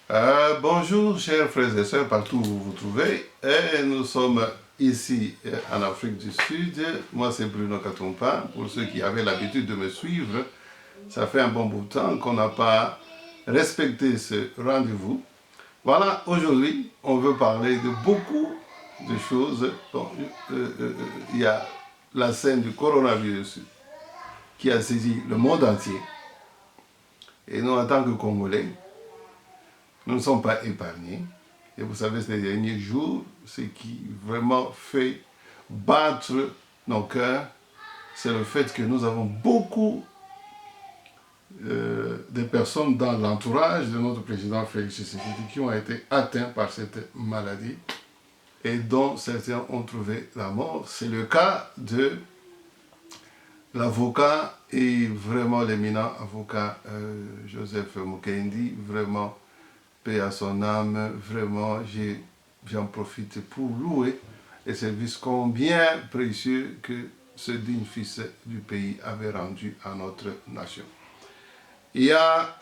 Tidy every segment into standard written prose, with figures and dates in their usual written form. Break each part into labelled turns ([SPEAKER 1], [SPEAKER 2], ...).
[SPEAKER 1] Bonjour chers frères et sœurs partout où vous vous trouvez. Et nous sommes ici en Afrique du Sud. Moi c'est Bruno Katumpa. Pour ceux qui avaient l'habitude de me suivre, ça fait un bon bout de temps qu'on n'a pas respecté ce rendez-vous. Voilà, aujourd'hui on veut parler de beaucoup de choses. Bon, il y a la scène du coronavirus qui a saisi le monde entier. Et nous en tant que Congolais, nous ne sommes pas épargnés. Et vous savez, ces derniers jours, ce qui vraiment fait battre nos cœurs, c'est le fait que nous avons beaucoup de personnes dans l'entourage de notre président Félix Tshisekedi qui ont été atteints par cette maladie et dont certains ont trouvé la mort. C'est le cas de l'avocat et vraiment l'éminent avocat Joseph Mukendi, vraiment paix à son âme, vraiment j'en profite pour louer les services combien précieux que ce digne fils du pays avait rendu à notre nation. Il y a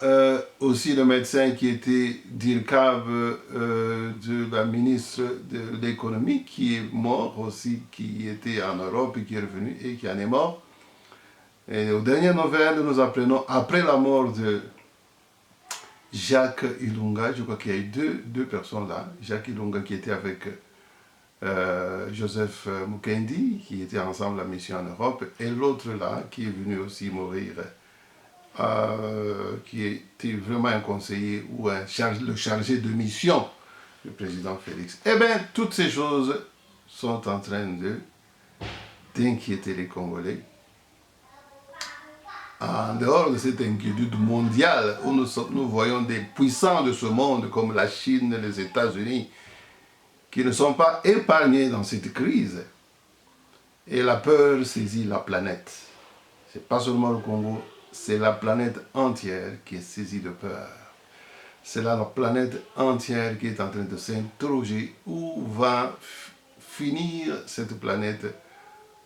[SPEAKER 1] aussi le médecin qui était d'IRCAV de la ministre de l'économie qui est mort aussi, qui était en Europe et qui est revenu et qui en est mort. Et aux dernières nouvelles, nous apprenons, après la mort de Jacques Ilunga, je crois qu'il y a eu deux personnes là, Jacques Ilunga qui était avec Joseph Mukendi, qui était ensemble à la mission en Europe, et l'autre là, qui est venu aussi mourir, qui était vraiment un conseiller ou le chargé de mission du président Félix. Eh bien, toutes ces choses sont en train d'inquiéter les Congolais. En dehors de cette inquiétude mondiale où nous voyons des puissants de ce monde comme la Chine, les États-Unis, qui ne sont pas épargnés dans cette crise. Et la peur saisit la planète. Ce n'est pas seulement le Congo, c'est la planète entière qui est saisie de peur. C'est la planète entière qui est en train de s'interroger où va finir cette planète,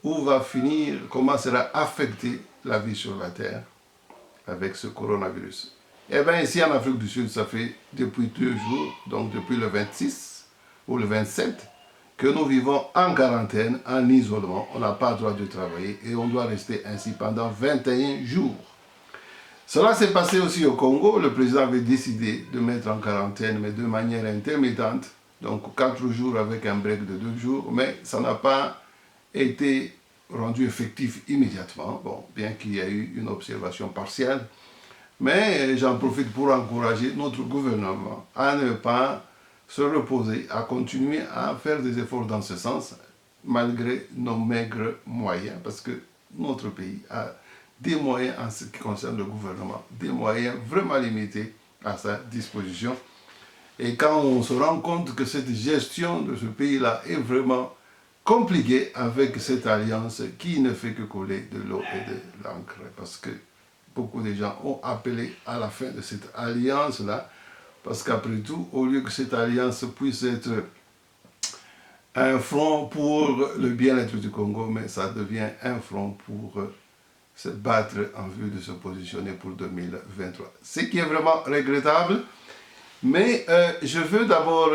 [SPEAKER 1] où va finir, comment sera affectée la vie sur la Terre avec ce coronavirus. Eh bien, ici en Afrique du Sud, ça fait depuis 2 jours, donc depuis le 26 ou le 27, que nous vivons en quarantaine, en isolement. On n'a pas le droit de travailler et on doit rester ainsi pendant 21 jours. Cela s'est passé aussi au Congo. Le président avait décidé de mettre en quarantaine, mais de manière intermittente, donc 4 jours avec un break de 2 jours, mais ça n'a pas été rendu effectif immédiatement, bon, bien qu'il y ait eu une observation partielle. Mais j'en profite pour encourager notre gouvernement à ne pas se reposer, à continuer à faire des efforts dans ce sens, malgré nos maigres moyens, parce que notre pays a des moyens en ce qui concerne le gouvernement, des moyens vraiment limités à sa disposition. Et quand on se rend compte que cette gestion de ce pays-là est vraiment compliqué avec cette alliance qui ne fait que couler de l'eau et de l'encre. Parce que beaucoup de gens ont appelé à la fin de cette alliance-là. Parce qu'après tout, au lieu que cette alliance puisse être un front pour le bien-être du Congo, mais ça devient un front pour se battre en vue de se positionner pour 2023. Ce qui est vraiment regrettable. Mais je veux d'abord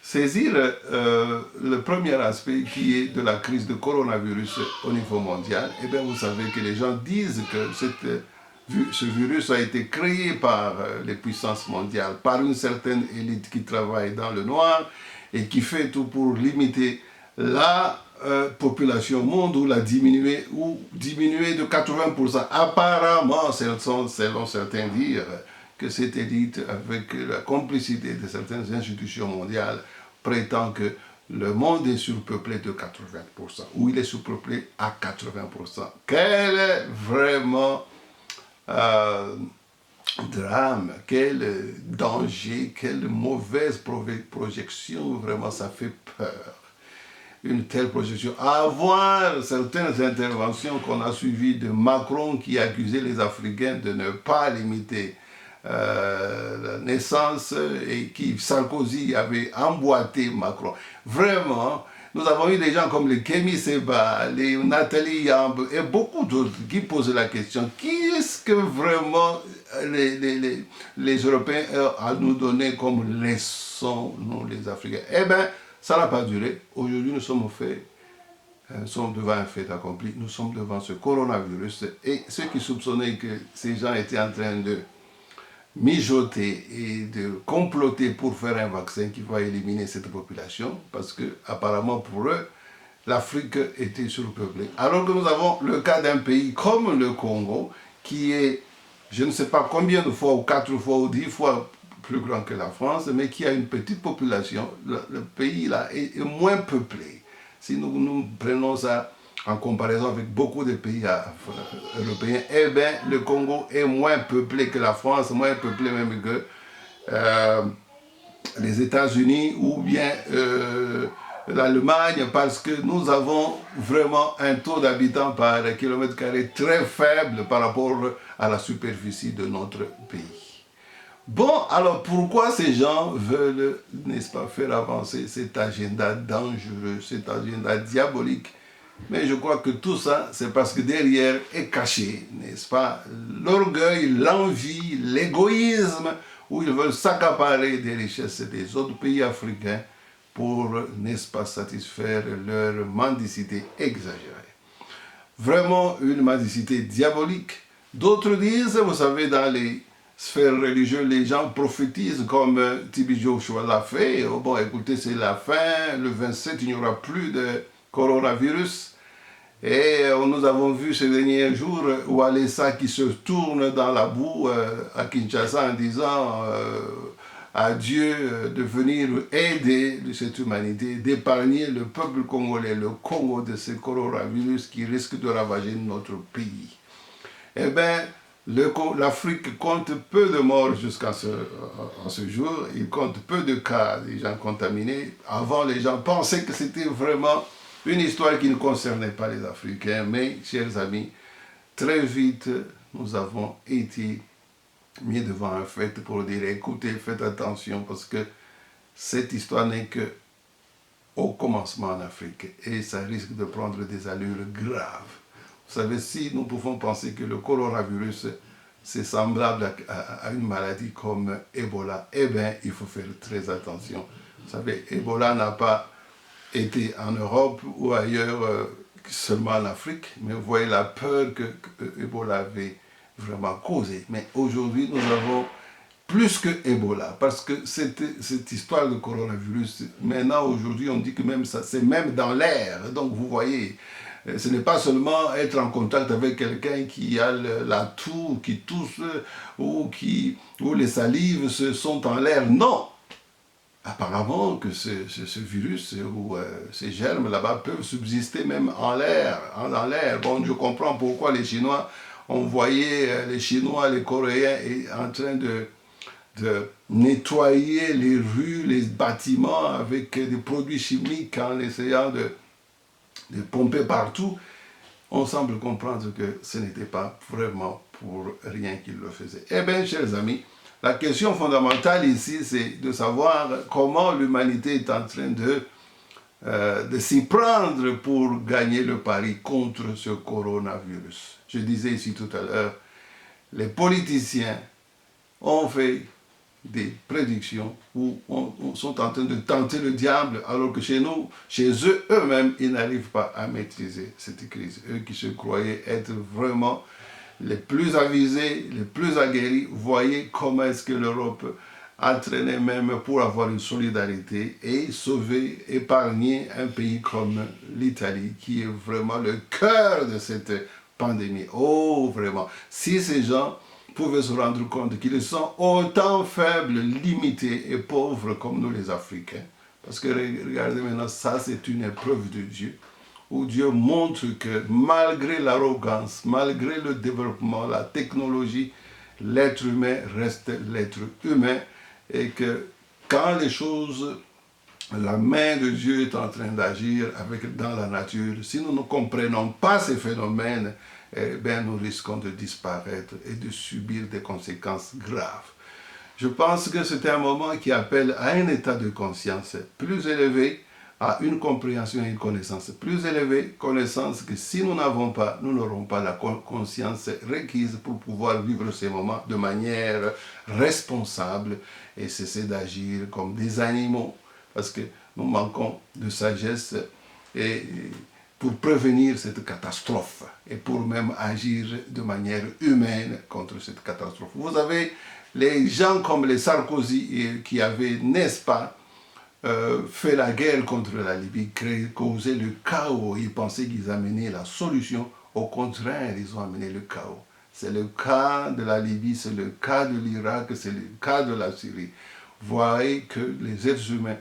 [SPEAKER 1] saisir le premier aspect qui est de la crise de coronavirus au niveau mondial. Eh bien, vous savez que les gens disent que ce virus a été créé par les puissances mondiales, par une certaine élite qui travaille dans le noir et qui fait tout pour limiter la population monde ou la diminuer de 80%. Apparemment, selon certains dire, que cette élite, avec la complicité de certaines institutions mondiales, prétend que le monde est surpeuplé de 80%, ou il est surpeuplé à 80%. Quel vraiment drame, quel danger, quelle mauvaise projection, vraiment ça fait peur. Une telle projection. À voir certaines interventions qu'on a suivies de Macron qui accusait les Africains de ne pas limiter la naissance et qui Sarkozy avait emboîté Macron. Vraiment, Nous avons eu des gens comme les Kémy Seba, les Nathalie Yamb et beaucoup d'autres qui posent la question, qui est-ce que vraiment les Européens ont à nous donner comme leçon, nous les Africains? Eh bien, ça n'a pas duré. Aujourd'hui, nous sommes devant un fait accompli. Nous sommes devant ce coronavirus. Et ceux qui soupçonnaient que ces gens étaient en train de mijoter et de comploter pour faire un vaccin qui va éliminer cette population, parce que apparemment pour eux, l'Afrique était surpeuplée. Alors que nous avons le cas d'un pays comme le Congo, qui est, je ne sais pas combien de fois, ou 4 fois, ou 10 fois plus grand que la France, mais qui a une petite population. Le pays là est moins peuplé. Si nous prenons ça en comparaison avec beaucoup de pays européens, eh bien, le Congo est moins peuplé que la France, moins peuplé même que les États-Unis ou bien l'Allemagne, parce que nous avons vraiment un taux d'habitants par kilomètre carré très faible par rapport à la superficie de notre pays. Bon, alors pourquoi ces gens veulent, n'est-ce pas, faire avancer cet agenda dangereux, cet agenda diabolique? Mais je crois que tout ça, c'est parce que derrière est caché, n'est-ce pas, l'orgueil, l'envie, l'égoïsme, où ils veulent s'accaparer des richesses des autres pays africains pour, n'est-ce pas, satisfaire leur mendicité exagérée. Vraiment une mendicité diabolique. D'autres disent, vous savez, dans les sphères religieuses, les gens prophétisent comme Tibi Joshua l'a fait. Oh, bon, écoutez, c'est la fin, le 27, il n'y aura plus de coronavirus. Et nous avons vu ces derniers jours Walesa qui se tourne dans la boue à Kinshasa en disant à Dieu de venir aider cette humanité, d'épargner le peuple congolais, le Congo de ce coronavirus qui risque de ravager notre pays. Eh bien, l'Afrique compte peu de morts jusqu'à ce jour, il compte peu de cas des gens contaminés. Avant, les gens pensaient que c'était vraiment une histoire qui ne concernait pas les Africains, mais, chers amis, très vite, nous avons été mis devant un fait pour dire, écoutez, faites attention, parce que cette histoire n'est qu'au commencement en Afrique, et ça risque de prendre des allures graves. Vous savez, si nous pouvons penser que le coronavirus, c'est semblable à une maladie comme Ebola, eh bien, il faut faire très attention. Vous savez, Ebola n'a pas été en Europe ou ailleurs, seulement en Afrique, mais vous voyez la peur que Ebola avait vraiment causée. Mais aujourd'hui, nous avons plus que Ebola, parce que cette histoire de coronavirus, maintenant, aujourd'hui, on dit que même ça, c'est même dans l'air. Donc, vous voyez, ce n'est pas seulement être en contact avec quelqu'un qui a la toux, qui tousse, ou les salives sont en l'air. Non! Apparemment que ce virus ou ces germes là-bas peuvent subsister même en l'air, dans l'air. Bon, je comprends pourquoi les Chinois ont envoyé, les Chinois, les Coréens en train de nettoyer les rues, les bâtiments avec des produits chimiques en essayant de pomper partout. On semble comprendre que ce n'était pas vraiment pour rien qu'ils le faisaient. Eh bien, chers amis, la question fondamentale ici, c'est de savoir comment l'humanité est en train de s'y prendre pour gagner le pari contre ce coronavirus. Je disais ici tout à l'heure, les politiciens ont fait des prédictions où sont en train de tenter le diable, alors que chez nous, chez eux, eux-mêmes, ils n'arrivent pas à maîtriser cette crise. Eux qui se croyaient être vraiment les plus avisés, les plus aguerris, voyez comment est-ce que l'Europe entraînait même pour avoir une solidarité et sauver, épargner un pays comme l'Italie, qui est vraiment le cœur de cette pandémie. Oh, vraiment, si ces gens pouvaient se rendre compte qu'ils sont autant faibles, limités et pauvres comme nous les Africains, parce que regardez maintenant, ça c'est une épreuve de Dieu, où Dieu montre que malgré l'arrogance, malgré le développement, la technologie, l'être humain reste l'être humain et que quand les choses, la main de Dieu est en train d'agir dans la nature, si nous ne comprenons pas ces phénomènes, eh bien, nous risquons de disparaître et de subir des conséquences graves. Je pense que c'est un moment qui appelle à un état de conscience plus élevé, à une compréhension et une connaissance plus élevée, connaissance que si nous n'avons pas, nous n'aurons pas la conscience requise pour pouvoir vivre ces moments de manière responsable et cesser d'agir comme des animaux, parce que nous manquons de sagesse et pour prévenir cette catastrophe et pour même agir de manière humaine contre cette catastrophe. Vous avez les gens comme les Sarkozy qui avaient, n'est-ce pas, fait la guerre contre la Libye, causé le chaos. Ils pensaient qu'ils amenaient la solution. Au contraire, ils ont amené le chaos. C'est le cas de la Libye, c'est le cas de l'Irak, c'est le cas de la Syrie. Vous voyez que les êtres humains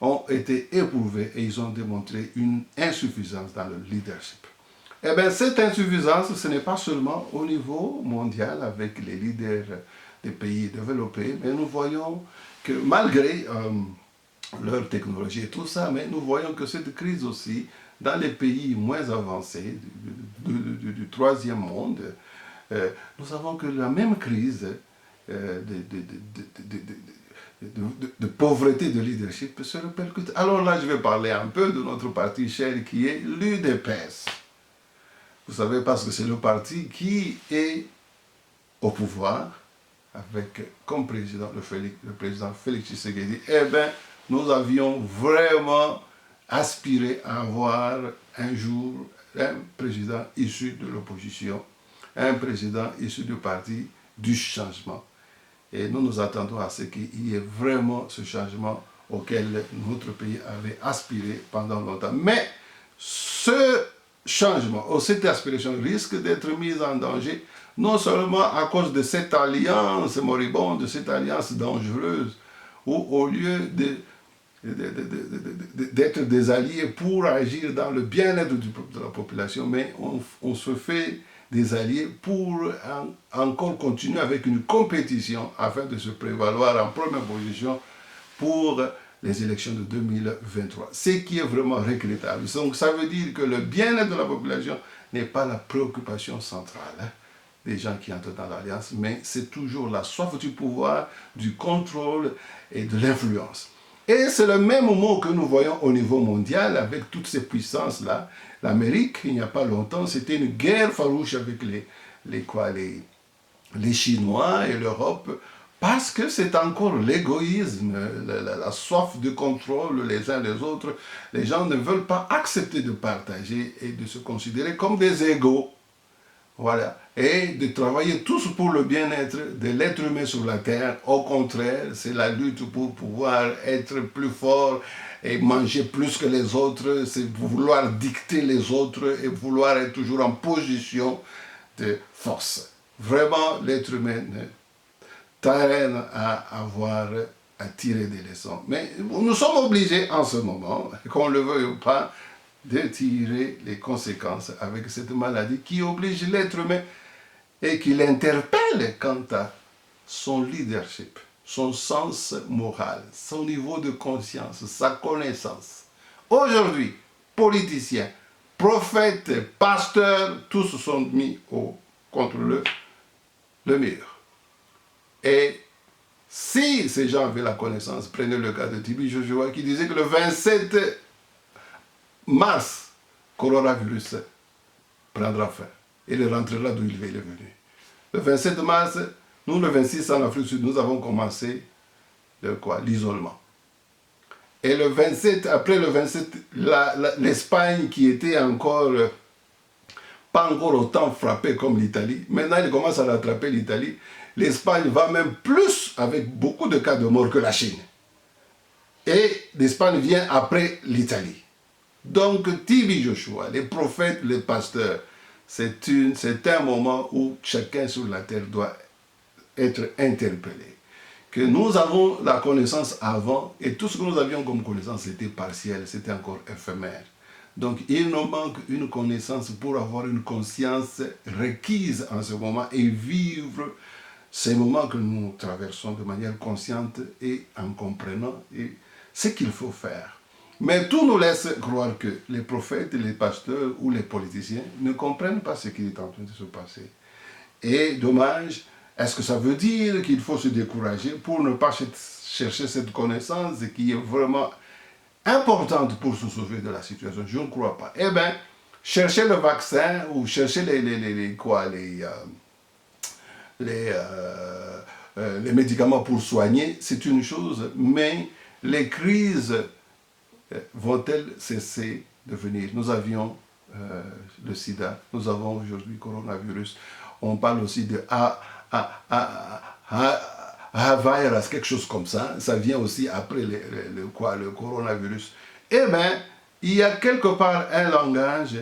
[SPEAKER 1] ont été éprouvés et ils ont démontré une insuffisance dans le leadership. Eh bien, cette insuffisance, ce n'est pas seulement au niveau mondial avec les leaders des pays développés, mais nous voyons que malgré leur technologie et tout ça, mais nous voyons que cette crise aussi, dans les pays moins avancés du troisième monde, nous savons que la même crise de pauvreté de leadership se répercute. Alors là, je vais parler un peu de notre parti cher qui est l'UDPS. Vous savez, parce que c'est le parti qui est au pouvoir, avec comme président le président Félix Tshisekedi. Eh bien, nous avions vraiment aspiré à avoir un jour un président issu de l'opposition, un président issu du parti du changement. Et nous nous attendons à ce qu'il y ait vraiment ce changement auquel notre pays avait aspiré pendant longtemps. Mais ce changement, ou cette aspiration risque d'être mise en danger, non seulement à cause de cette alliance moribonde, de cette alliance dangereuse, où au lieu d'être des alliés pour agir dans le bien-être de la population, mais on se fait des alliés pour encore continuer avec une compétition afin de se prévaloir en première position pour les élections de 2023. Ce qui est vraiment regrettable. Donc ça veut dire que le bien-être de la population n'est pas la préoccupation centrale des gens qui entrent dans l'alliance, mais c'est toujours la soif du pouvoir, du contrôle et de l'influence. Et c'est le même mot que nous voyons au niveau mondial avec toutes ces puissances-là. L'Amérique, il n'y a pas longtemps, c'était une guerre farouche avec les Chinois et l'Europe, parce que c'est encore l'égoïsme, la soif de contrôle les uns les autres. Les gens ne veulent pas accepter de partager et de se considérer comme des égaux. Voilà. Et de travailler tous pour le bien-être de l'être humain sur la terre. Au contraire, c'est la lutte pour pouvoir être plus fort et manger plus que les autres. C'est vouloir dicter les autres et vouloir être toujours en position de force. Vraiment, l'être humain traîne à avoir à tirer des leçons. Mais nous sommes obligés en ce moment, qu'on le veuille ou pas, de tirer les conséquences avec cette maladie qui oblige l'être humain et qui l'interpelle quant à son leadership, son sens moral, son niveau de conscience, sa connaissance. Aujourd'hui, politiciens, prophètes, pasteurs, tous sont mis contre le mur. Et si ces gens avaient la connaissance, prenez le cas de Tibi Joshua qui disait que le 27 mars, coronavirus prendra fin. Il rentrera d'où il est venu. Le 27 mars, nous le 26 en Afrique du Sud, nous avons commencé l'isolement. Et le 27, après le 27, l'Espagne qui était encore pas encore autant frappée comme l'Italie, maintenant il commence à rattraper l'Italie. L'Espagne va même plus avec beaucoup de cas de mort que la Chine. Et l'Espagne vient après l'Italie. Donc, Tibi Joshua, les prophètes, les pasteurs, c'est un moment où chacun sur la terre doit être interpellé. Que nous avons la connaissance avant, et tout ce que nous avions comme connaissance, c'était partiel, c'était encore éphémère. Donc, il nous manque une connaissance pour avoir une conscience requise en ce moment et vivre ces moments que nous traversons de manière consciente et en comprenant ce qu'il faut faire. Mais tout nous laisse croire que les prophètes, les pasteurs ou les politiciens ne comprennent pas ce qui est en train de se passer. Et dommage, est-ce que ça veut dire qu'il faut se décourager pour ne pas chercher cette connaissance qui est vraiment importante pour se sauver de la situation? Je ne crois pas. Eh bien, chercher le vaccin ou chercher les médicaments pour soigner, c'est une chose, mais les crises vont-elles cesser de venir? Nous avions le sida, nous avons aujourd'hui le coronavirus, on parle aussi de virus, quelque chose comme ça vient aussi après le coronavirus. Eh bien, il y a quelque part un langage,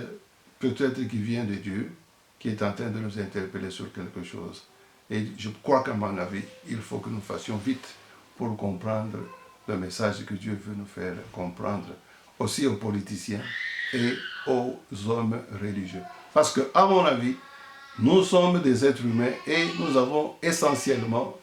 [SPEAKER 1] peut-être qui vient de Dieu, qui est en train de nous interpeller sur quelque chose. Et je crois qu'à mon avis, il faut que nous fassions vite pour comprendre le message que Dieu veut nous faire comprendre, aussi aux politiciens et aux hommes religieux. Parce que, à mon avis, nous sommes des êtres humains et nous avons essentiellement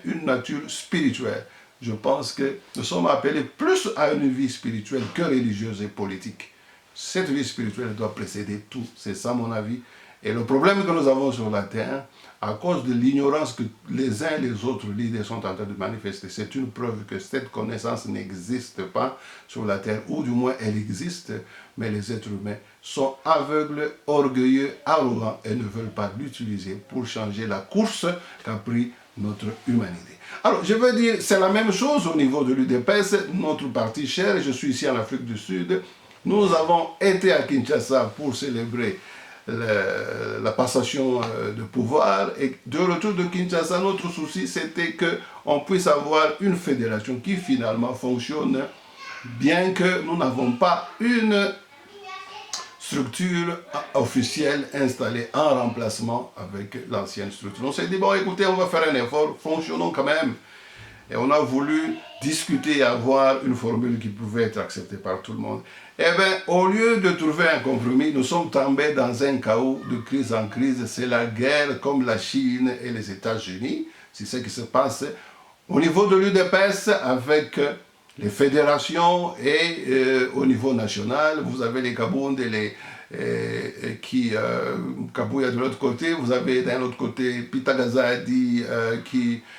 [SPEAKER 1] une nature spirituelle. Je pense que nous sommes appelés plus à une vie spirituelle que religieuse et politique. Cette vie spirituelle doit précéder tout, c'est ça mon avis. Et le problème que nous avons sur la terre, à cause de l'ignorance que les uns et les autres leaders sont en train de manifester, c'est une preuve que cette connaissance n'existe pas sur la terre, ou du moins elle existe, mais les êtres humains sont aveugles, orgueilleux, arrogants et ne veulent pas l'utiliser pour changer la course qu'a pris notre humanité. Alors, je veux dire, c'est la même chose au niveau de l'UDPS, notre parti cher, je suis ici en Afrique du Sud. Nous avons été à Kinshasa pour célébrer la passation de pouvoir, et de retour de Kinshasa, notre souci c'était qu'on puisse avoir une fédération qui finalement fonctionne, bien que nous n'avons pas une structure officielle installée en remplacement avec l'ancienne structure. On s'est dit, bon écoutez, on va faire un effort, fonctionnons quand même. Et on a voulu discuter et avoir une formule qui pouvait être acceptée par tout le monde. Eh bien, au lieu de trouver un compromis, nous sommes tombés dans un chaos de crise en crise. C'est la guerre comme la Chine et les États-Unis. C'est ce qui se passe au niveau de l'UDPS avec les fédérations et au niveau national. Vous avez les Kabound et Kabouya de l'autre côté, vous avez d'un autre côté Pitagazadi,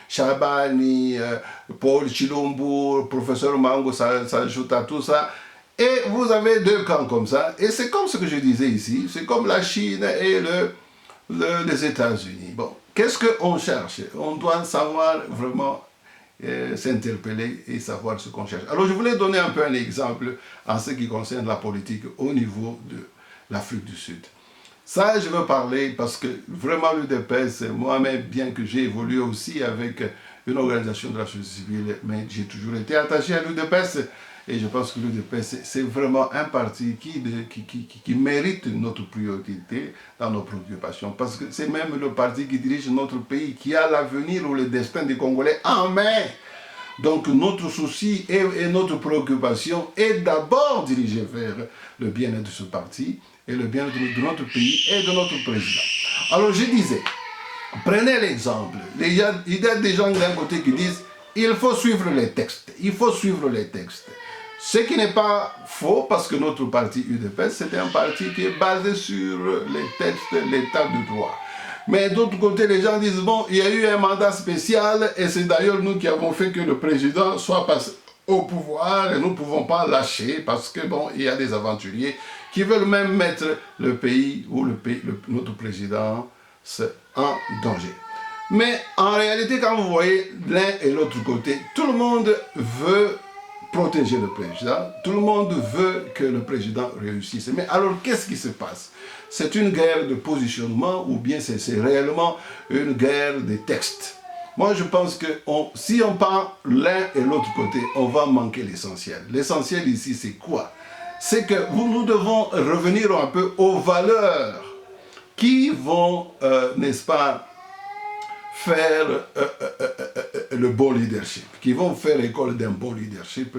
[SPEAKER 1] Chabani, Paul Chilombo, professeur Mango, ça ajoute à tout ça. Et vous avez deux camps comme ça. Et c'est comme ce que je disais ici, c'est comme la Chine et les États-Unis. Bon, qu'est-ce qu'on cherche? On doit savoir vraiment s'interpeller et savoir ce qu'on cherche. Alors je voulais donner un peu un exemple en ce qui concerne la politique au niveau de l'Afrique du Sud. Ça, je veux parler parce que vraiment l'UDPS, moi-même, bien que j'ai évolué aussi avec une organisation de la société civile, mais j'ai toujours été attaché à l'UDPS. Et je pense que l'UDPS, c'est vraiment un parti qui mérite notre priorité dans nos préoccupations. Parce que c'est même le parti qui dirige notre pays, qui a l'avenir ou le destin des Congolais en main. Donc notre souci et notre préoccupation est d'abord dirigée vers le bien-être de ce parti et le bien-être de notre pays et de notre président. Alors je disais, prenez l'exemple. Il y a des gens d'un côté qui disent il faut suivre les textes. Il faut suivre les textes. Ce qui n'est pas faux parce que notre parti UDPS, c'est un parti qui est basé sur les textes, l'état de droit. Mais d'autre côté, les gens disent, bon, il y a eu un mandat spécial et c'est d'ailleurs nous qui avons fait que le président soit passé au pouvoir et nous ne pouvons pas lâcher parce que, bon, il y a des aventuriers qui veulent même mettre le pays ou notre président en danger. Mais en réalité, quand vous voyez l'un et l'autre côté, tout le monde veut protéger le président, tout le monde veut que le président réussisse. Mais alors, qu'est-ce qui se passe? C'est une guerre de positionnement ou bien c'est réellement une guerre des textes? Moi, je pense que si on part l'un et l'autre côté, on va manquer l'essentiel. L'essentiel ici, c'est quoi? C'est que nous devons revenir un peu aux valeurs qui vont, n'est-ce pas, faire le bon leadership, qui vont faire école d'un bon leadership,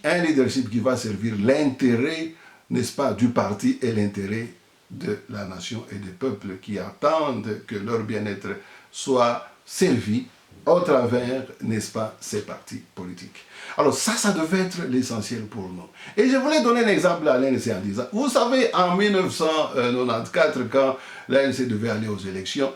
[SPEAKER 1] un leadership qui va servir l'intérêt, n'est-ce pas, du parti et l'intérêt de la nation et des peuples qui attendent que leur bien-être soit servi au travers, n'est-ce pas, ces partis politiques. Alors ça devait être l'essentiel pour nous. Et je voulais donner un exemple à l'ANC en disant, vous savez, en 1994, quand l'ANC devait aller aux élections,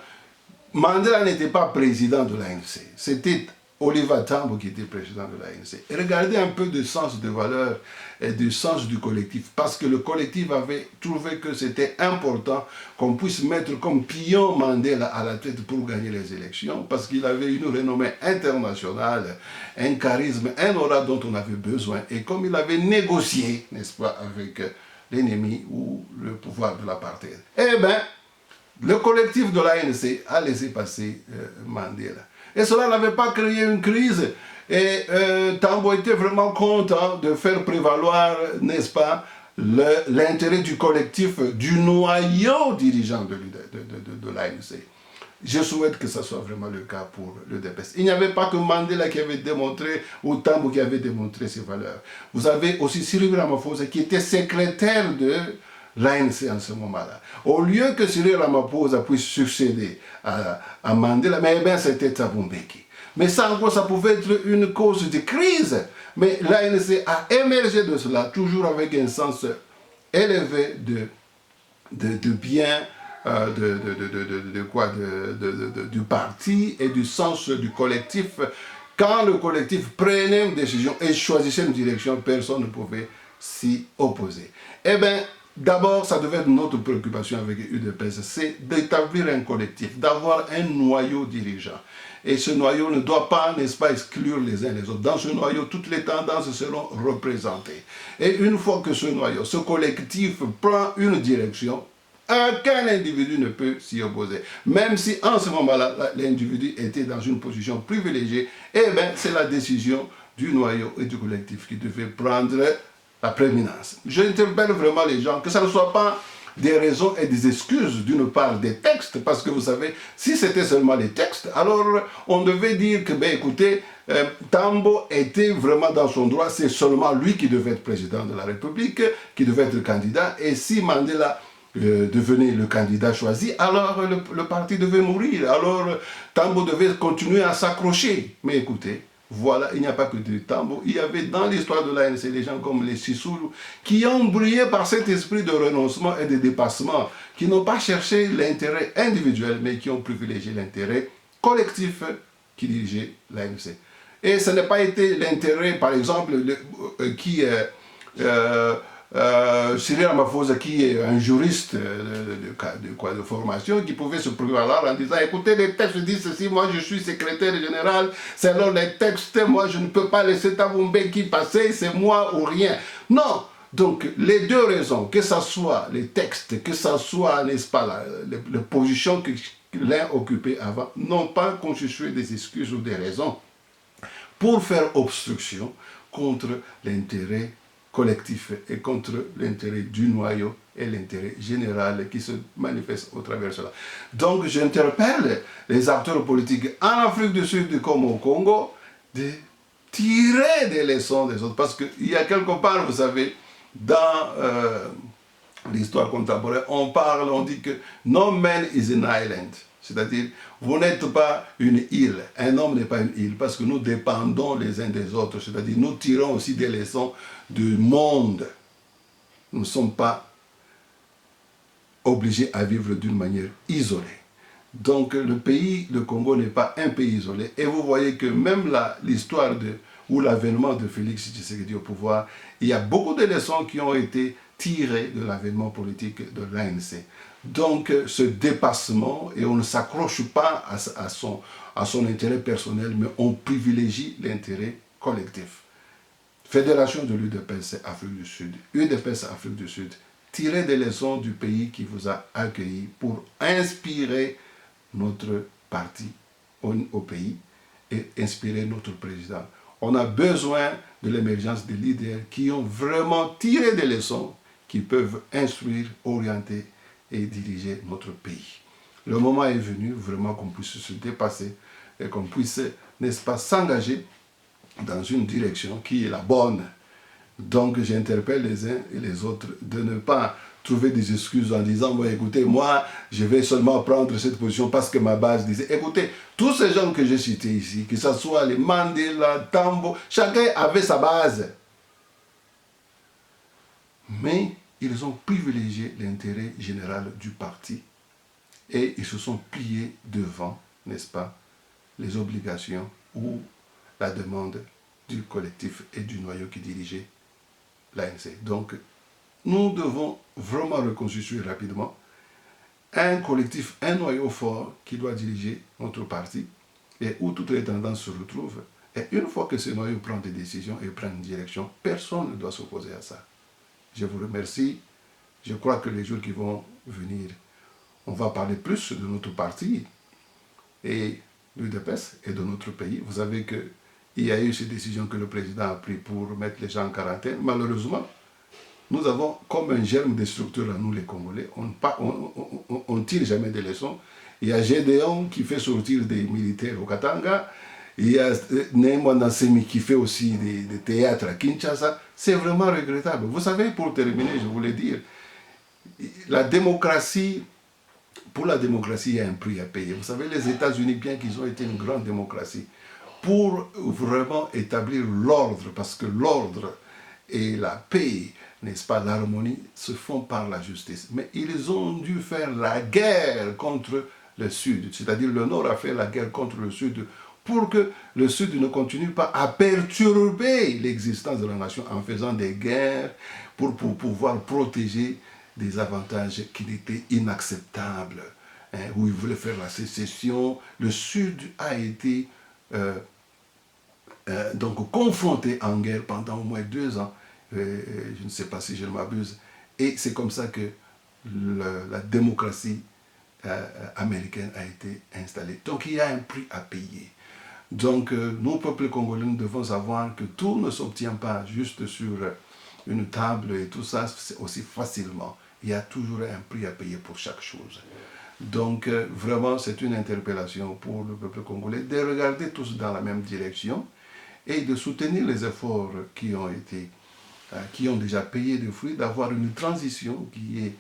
[SPEAKER 1] Mandela n'était pas président de l'ANC, c'était Oliver Tambo qui était président de l'ANC. Regardez un peu le sens de valeur et du sens du collectif, parce que le collectif avait trouvé que c'était important qu'on puisse mettre comme pion Mandela à la tête pour gagner les élections, parce qu'il avait une renommée internationale, un charisme, un aura dont on avait besoin, et comme il avait négocié, n'est-ce pas, avec l'ennemi ou le pouvoir de l'apartheid. Eh bien, le collectif de l'ANC a laissé passer Mandela. Et cela n'avait pas créé une crise. Et Tambo était vraiment content de faire prévaloir, n'est-ce pas, l'intérêt du collectif, du noyau dirigeant de l'ANC. Je souhaite que ce soit vraiment le cas pour le DPS. Il n'y avait pas que Mandela qui avait démontré, ou Tambo qui avait démontré ses valeurs. Vous avez aussi Cyril Ramaphosa qui était secrétaire de l'ANC en ce moment-là. Au lieu que Cyril Ramaphosa puisse succéder à Mandela, mais bien c'était Thabo Mbeki. Mais ça encore, ça pouvait être une cause de crise. Mais l'ANC a émergé de cela, toujours avec un sens élevé de bien, du parti et du sens du collectif. Quand le collectif prenait une décision et choisissait une direction, personne ne pouvait s'y opposer. Eh bien, d'abord, ça devait être notre préoccupation avec UDPS, c'est d'établir un collectif, d'avoir un noyau dirigeant. Et ce noyau ne doit pas, n'est-ce pas, exclure les uns les autres. Dans ce noyau, toutes les tendances seront représentées. Et une fois que ce noyau, ce collectif prend une direction, aucun individu ne peut s'y opposer. Même si en ce moment-là, l'individu était dans une position privilégiée, eh bien, c'est la décision du noyau et du collectif qui devait prendre la prééminence. J'interpelle vraiment les gens, que ça ne soit pas des raisons et des excuses d'une part des textes, parce que vous savez, si c'était seulement les textes, alors on devait dire que, ben écoutez, Tambo était vraiment dans son droit, c'est seulement lui qui devait être président de la République, qui devait être candidat, et si Mandela devenait le candidat choisi, alors le parti devait mourir, alors Tambo devait continuer à s'accrocher. Mais écoutez, voilà, il n'y a pas que du Tambo. Il y avait dans l'histoire de l'ANC des gens comme les Sissoulu qui ont brillé par cet esprit de renoncement et de dépassement, qui n'ont pas cherché l'intérêt individuel, mais qui ont privilégié l'intérêt collectif qui dirigeait l'ANC. Et ce n'a pas été l'intérêt, par exemple, Cyril Ramaphosa, qui est un juriste de formation, qui pouvait se prévaloir en disant, écoutez, les textes disent ceci, moi je suis secrétaire général, selon les textes, moi je ne peux pas laisser Thabo Mbeki passer, c'est moi ou rien. Non. Donc, les deux raisons, que ce soit les textes, que ce soit, n'est-ce pas, les positions que l'un occupait avant, n'ont pas constitué des excuses ou des raisons pour faire obstruction contre l'intérêt collectif et contre l'intérêt du noyau et l'intérêt général qui se manifeste au travers de cela. Donc j'interpelle les acteurs politiques en Afrique du Sud comme au Congo de tirer des leçons des autres. Parce qu'il y a quelque part, vous savez, dans l'histoire contemporaine, on dit que no man is an island. C'est-à-dire, vous n'êtes pas une île, un homme n'est pas une île, parce que nous dépendons les uns des autres, c'est-à-dire nous tirons aussi des leçons du monde. Nous ne sommes pas obligés à vivre d'une manière isolée. Donc le pays, le Congo n'est pas un pays isolé. Et vous voyez que même l'histoire ou l'avènement de Félix Tshisekedi au pouvoir, il y a beaucoup de leçons qui ont été tirées de l'avènement politique de l'ANC. Donc ce dépassement, et on ne s'accroche pas à son intérêt personnel, mais on privilégie l'intérêt collectif. Fédération de l'UDPS Afrique du Sud, UDPS Afrique du Sud, tirez des leçons du pays qui vous a accueilli pour inspirer notre parti au pays et inspirer notre président. On a besoin de l'émergence des leaders qui ont vraiment tiré des leçons qui peuvent instruire, orienter et diriger notre pays. Le moment est venu vraiment qu'on puisse se dépasser et qu'on puisse, n'est-ce pas, s'engager dans une direction qui est la bonne. Donc j'interpelle les uns et les autres de ne pas trouver des excuses en disant, bon, écoutez, moi, je vais seulement prendre cette position parce que ma base disait, écoutez, tous ces gens que j'ai cités ici, que ce soit les Mandela, Tambo, chacun avait sa base. Mais ils ont privilégié l'intérêt général du parti et ils se sont pliés devant, n'est-ce pas, les obligations ou la demande du collectif et du noyau qui dirigeait l'ANC. Donc, nous devons vraiment reconstituer rapidement un collectif, un noyau fort qui doit diriger notre parti et où toutes les tendances se retrouvent. Et une fois que ce noyau prend des décisions et prend une direction, personne ne doit s'opposer à ça. Je vous remercie. Je crois que les jours qui vont venir, on va parler plus de notre parti et de l'UDPS et de notre pays. Vous savez qu'il y a eu ces décisions que le président a prises pour mettre les gens en quarantaine. Malheureusement, nous avons comme un germe de structure à nous les Congolais. On ne tire jamais des leçons. Il y a Gédéon qui fait sortir des militaires au Katanga. Il y a Néma Nassemi qui fait aussi des théâtres à Kinshasa. C'est vraiment regrettable. Vous savez, pour terminer, je voulais dire, la démocratie, pour la démocratie, il y a un prix à payer. Vous savez, les États-Unis, bien qu'ils ont été une grande démocratie, pour vraiment établir l'ordre, parce que l'ordre et la paix, n'est-ce pas, l'harmonie, se font par la justice. Mais ils ont dû faire la guerre contre le Sud, c'est-à-dire le Nord a fait la guerre contre le Sud pour que le Sud ne continue pas à perturber l'existence de la nation en faisant des guerres pour pouvoir protéger des avantages qui étaient inacceptables, hein, où ils voulaient faire la sécession. Le Sud a été donc confronté en guerre pendant au moins 2 ans, je ne sais pas si je ne m'abuse, et c'est comme ça que la démocratie américaine a été installée. Donc il y a un prix à payer. Donc nous, peuple congolais, nous devons savoir que tout ne s'obtient pas juste sur une table et tout ça aussi facilement. Il y a toujours un prix à payer pour chaque chose. Donc vraiment, c'est une interpellation pour le peuple congolais de regarder tous dans la même direction et de soutenir les efforts qui ont déjà payé des fruits, d'avoir une transition qui est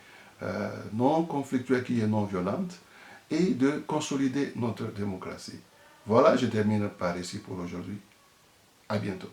[SPEAKER 1] non conflictuelle, qui est non violente, et de consolider notre démocratie. Voilà, je termine par ici pour aujourd'hui. À bientôt.